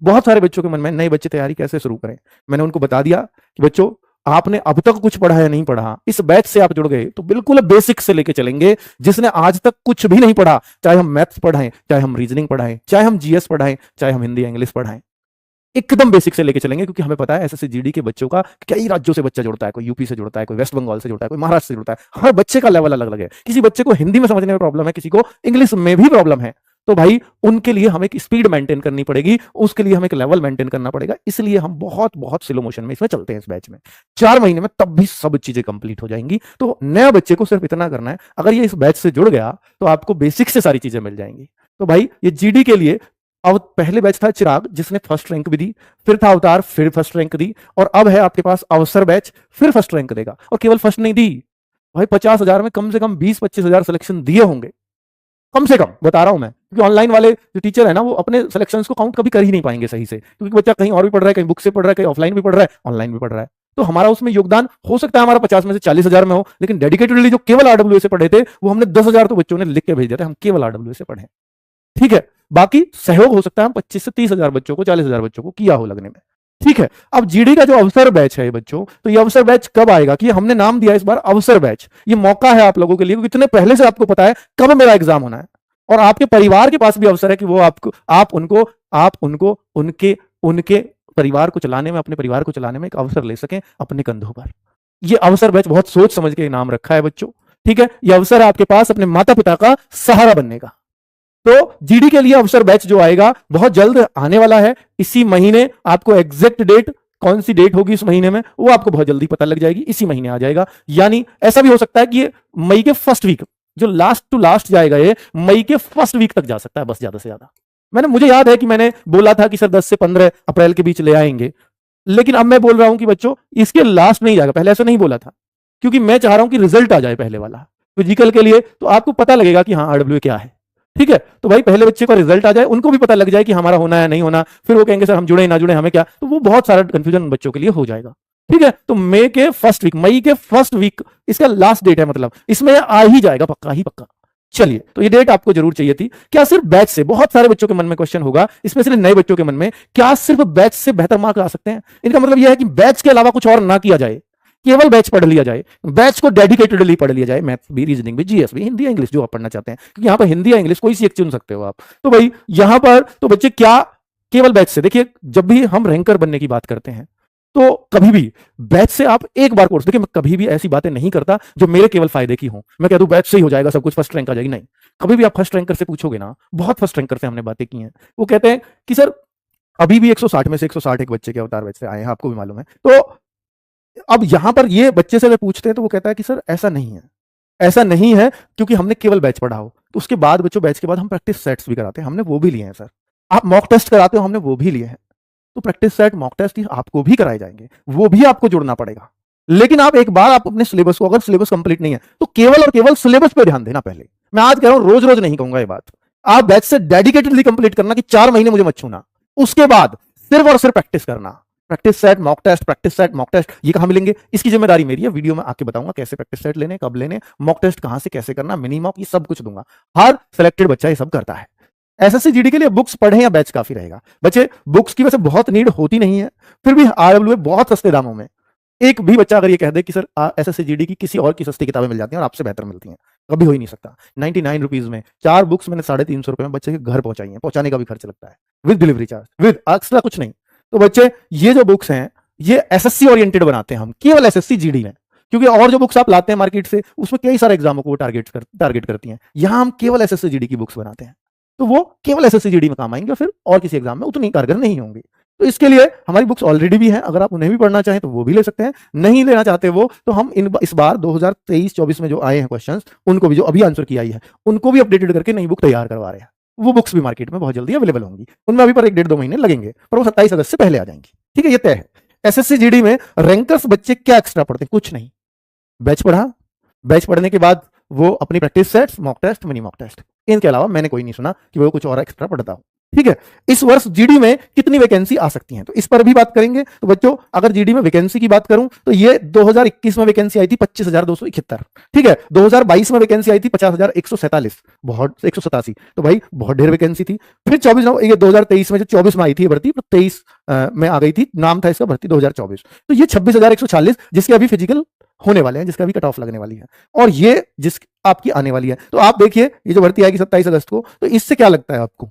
बहुत सारे बच्चों के मन में नए बच्चे तैयारी कैसे शुरू करें, मैंने उनको बता दिया कि बच्चों आपने अब तक कुछ पढ़ा या नहीं पढ़ा, इस बैच से आप जुड़ गए तो बिल्कुल बेसिक से लेके चलेंगे। जिसने आज तक कुछ भी नहीं पढ़ा, चाहे हम मैथ्स पढ़ाएं, चाहे हम रीजनिंग पढ़ाएं, चाहे हम जीएस पढ़ाएं, चाहे हम हिंदी इंग्लिश पढ़ाएं, एकदम बेसिक से लेके चलेंगे। क्योंकि हमें पता है एसएससी जीडी के बच्चों का कई राज्यों से बच्चा जुड़ता है, कोई यूपी से जुड़ता है, कोई वेस्ट बंगाल से जुड़ता है, कोई महाराष्ट्र से जुड़ता है। हर बच्चे का लेवल अलग अलग है। किसी बच्चे को हिंदी में समझने में प्रॉब्लम है, किसी को इंग्लिश में भी प्रॉब्लम है। तो भाई उनके लिए हमें एक स्पीड मेंटेन करनी पड़ेगी, उसके लिए हमें एक लेवल मेंटेन करना पड़ेगा। इसलिए हम बहुत बहुत स्लो मोशन में इसमें चलते हैं। इस बैच में 4 महीने में तब भी सब चीजें कंप्लीट हो जाएंगी। तो नया बच्चे को सिर्फ इतना करना है, अगर ये इस बैच से जुड़ गया तो आपको बेसिक से सारी चीजें मिल जाएंगी। तो भाई ये जीडी के लिए अब पहले बैच था चिराग, जिसने फर्स्ट रैंक भी दी, फिर था अवतार, फिर फर्स्ट रैंक दी, और अब है आपके पास अवसर बैच, फिर फर्स्ट रैंक देगा। और केवल फर्स्ट नहीं दी भाई, 50,000 में कम से कम 20-25,000 सिलेक्शन दिए होंगे, कम से कम बता रहा हूं मैं। क्योंकि ऑनलाइन वाले जो टीचर है ना, वो अपने सिलेक्शंस को काउंट कभी कर ही नहीं पाएंगे सही से, क्योंकि बच्चा कहीं और भी पढ़ रहा है, कहीं बुक से पढ़ रहा है, कहीं ऑफलाइन भी पढ़ रहा है, ऑनलाइन भी पढ़ रहा है। तो हमारा उसमें योगदान हो सकता है हमारा 50 में से 40,000 में हो, लेकिन डेडिकेटेडली जो केवल आरडब्ल्यू से पढ़े थे, वो हमने 10,000 तो बच्चों ने लिख के भेज दिया था, हम केवल आरडब्ल्यू से पढ़े। ठीक है, बाकी सहयोग हो सकता है हम 25 से 30,000 बच्चों को, 40,000 बच्चों को किया हो लगने में। ठीक है, अब जीडी का जो अवसर बैच है बच्चों, तो ये अवसर बैच कब आएगा कि हमने नाम दिया इस बार अवसर बैच। ये मौका है आप लोगों के लिए, इतने पहले से आपको पता है कब मेरा एग्जाम होना है, और आपके परिवार के पास भी अवसर है कि वो आप उनको उनके उनके परिवार को चलाने में, अपने परिवार को चलाने में एक अवसर ले सकें अपने कंधों पर। ये अवसर बैच बहुत सोच समझ के नाम रखा है बच्चों। ठीक है, ये अवसर है आपके पास अपने माता पिता का सहारा बनने का। तो जीडी के लिए अवसर बैच जो आएगा बहुत जल्द आने वाला है, इसी महीने। आपको एग्जैक्ट डेट, कौन सी डेट होगी इस महीने में, वो आपको बहुत जल्दी पता लग जाएगी, इसी महीने आ जाएगा। यानी ऐसा भी हो सकता है कि ये मई के फर्स्ट वीक, जो लास्ट टू लास्ट जाएगा, ये मई के फर्स्ट वीक तक जा सकता है, बस ज्यादा से ज्यादा। मुझे याद है कि मैंने बोला था कि सर 10 से 15 अप्रैल के बीच ले आएंगे, लेकिन अब मैं बोल रहा हूं कि बच्चों इसके लास्ट नहीं जाएगा। पहले ऐसा नहीं बोला था, क्योंकि मैं चाह रहा हूं कि रिजल्ट आ जाए पहले वाला फिजिकल के लिए, तो आपको पता लगेगा कि हाँ आरडब्ल्यू क्या है। ठीक है, तो भाई पहले बच्चे का रिजल्ट आ जाए, उनको भी पता लग जाए कि हमारा होना है नहीं होना, फिर वो कहेंगे सर हम जुड़े ना जुड़े हमें क्या, तो वो बहुत सारा कंफ्यूजन बच्चों के लिए हो जाएगा। ठीक है, तो मई के फर्स्ट वीक इसका लास्ट डेट है, मतलब इसमें आ ही जाएगा पक्का ही पक्का। चलिए, तो ये डेट आपको जरूर चाहिए थी। क्या सिर्फ बैच से, बहुत सारे बच्चों के मन में क्वेश्चन होगा, स्पेशली नए बच्चों के मन में, क्या सिर्फ बैच से बेहतर मार्क आ सकते हैं? इनका मतलब यह है कि बैच के अलावा कुछ और ना किया जाए, केवल बैच पढ़ लिया जाए, बैच को डेडिकेटेडली पढ़ लिया जाए, मैथ्स भी, रीजनिंग भी, जीएस भी, हिंदी या इंग्लिश जो आप पढ़ना चाहते हैं, क्योंकि यहाँ पर हिंदी या इंग्लिश कोई सी एक चुन सकते हो आप। तो भाई यहां पर तो बच्चे क्या केवल बैच से, देखिए जब भी हम रैंकर बनने की बात करते हैं, तो कभी भी बैच से आप एक बार कोर्स, देखिए मैं कभी भी ऐसी बातें नहीं करता जो मेरे केवल फायदे की हो। मैं कह दूं बैच से ही हो जाएगा सब कुछ, फर्स्ट रैंक आ जाएगी, नहीं। कभी भी आप फर्स्ट रैंकर से पूछोगे ना, बहुत फर्स्ट रैंकर से हमने बातें की हैं, वो कहते हैं कि सर अभी भी 160 में से 160 एक बच्चे के अवतार बैच से आए हैं, आपको भी मालूम है। तो अब यहां पर ये बच्चे से पूछते हैं तो वो कहता है कि सर ऐसा नहीं है, ऐसा नहीं है, क्योंकि हमने केवल बैच पढ़ा हो। तो उसके बाद बच्चों बैच के बाद हम प्रैक्टिस सेट्स भी कराते हैं, हमने वो भी लिए हैं सर। आप मॉक टेस्ट कराते हो, हमने वो भी लिए हैं। तो प्रैक्टिस सेट, मॉक टेस्ट आपको भी कराए जाएंगे, वो भी आपको जुड़ना पड़ेगा। लेकिन आप एक बार आप अपने सिलेबस को, अगर सिलेबस कंप्लीट नहीं है तो केवल और केवल सिलेबस पे ध्यान देना पहले। मैं आज कह रहा हूं, रोज रोज नहीं कहूंगा ये बात। आप बैच से डेडिकेटेडली कंप्लीट करना कि 4 महीने मुझे मत छूना। उसके बाद सिर्फ और सिर्फ प्रैक्टिस करना, practice set, mock test, practice set, mock test. ये कहां मिलेंगे, इसकी जिम्मेदारी मेरी है। वीडियो में आके बताऊंगा कैसे प्रैक्टिस सेट लेने, कब लेने, मॉक टेस्ट कहां से कैसे करना, मिनी मॉक, ये सब कुछ दूंगा। हर सिलेक्टेड बच्चा ये सब करता है। एसएससी जीडी के लिए बुक्स पढ़ें या बैच काफी रहेगा? बच्चे बुक्स की वैसे बहुत नीड होती नहीं है, फिर भी आरडब्ल्यू बहुत सस्ते दामों में। एक भी बच्चा अगर ये कह दे कि सर एसएससी जीडी की किसी और की सस्ती किताबें मिल जाती हैं और आपसे बेहतर मिलती हैं, कभी हो ही नहीं सकता। 99 रुपीज में 4 बुक्स मैंने 350 रुपए में बच्चे के घर पहुंचाई हैं, पहुंचाने का भी खर्च लगता है, with delivery charge, with extra कुछ नहीं। तो बच्चे ये जो बुक्स हैं ये एसएससी ओरिएंटेड बनाते हैं हम, केवल एसएससी जीडी में। क्योंकि और जो बुक्स आप लाते हैं मार्केट से, उसमें कई सारे एग्जामों को टारगेट करती हैं। यहां हम केवल एसएससी जीडी की बुक्स बनाते हैं, तो वो केवल एसएससी जीडी में काम आएंगे, फिर और किसी एग्जाम में उतनी कारगर नहीं होंगी। तो इसके लिए हमारी बुक्स ऑलरेडी भी हैं, अगर आप उन्हें भी पढ़ना चाहें तो वो भी ले सकते हैं। नहीं लेना चाहते वो, तो हम इस बार 2023-24 में जो आए हैं क्वेश्चंस, उनको भी, जो अभी आंसर की आई है, उनको भी अपडेटेड करके नई बुक तैयार करवा रहे हैं। वो बुक्स भी मार्केट में बहुत जल्दी अवेलेबल होंगी। उनमें अभी पर 1-1.5-2 महीने लगेंगे, पर वो 27 अगस्त से पहले आ जाएंगी। ठीक है, ये तय है। एसएससी जीडी में रैंकर्स बच्चे क्या एक्स्ट्रा पढ़ते हैं? कुछ नहीं, बैच पढ़ा, बैच पढ़ने के बाद वो अपनी practice sets, mock test, mini mock test, इनके अलावा मैंने कोई नहीं सुना कि वो कुछ और एक्स्ट्रा पढ़ता हो। ठीक है। इस वर्ष जीडी में कितनी वैकेंसी आ सकती हैं, तो इस पर भी बात करेंगे। तो बच्चों अगर जीडी में वैकेंसी की बात करूं तो ये 2021 में वैकेंसी आई थी 25,271, ठीक है। 2022 में वैकेंसी आई थी 50,147, बहुत 187, तो भाई बहुत ढेर वैकेंसी थी। फिर 24 ये 2023 में, जो 24 में आई थी भर्ती, तो 23 में आ गई थी, नाम था इसका भर्ती 2024। तो ये 26,146 जिसके अभी फिजिकल होने वाले हैं, जिसका अभी कट ऑफ लगने वाली है, और ये जिस आपकी आने वाली है। तो आप देखिए ये जो भर्ती आएगी 27 अगस्त को, तो इससे क्या लगता है आपको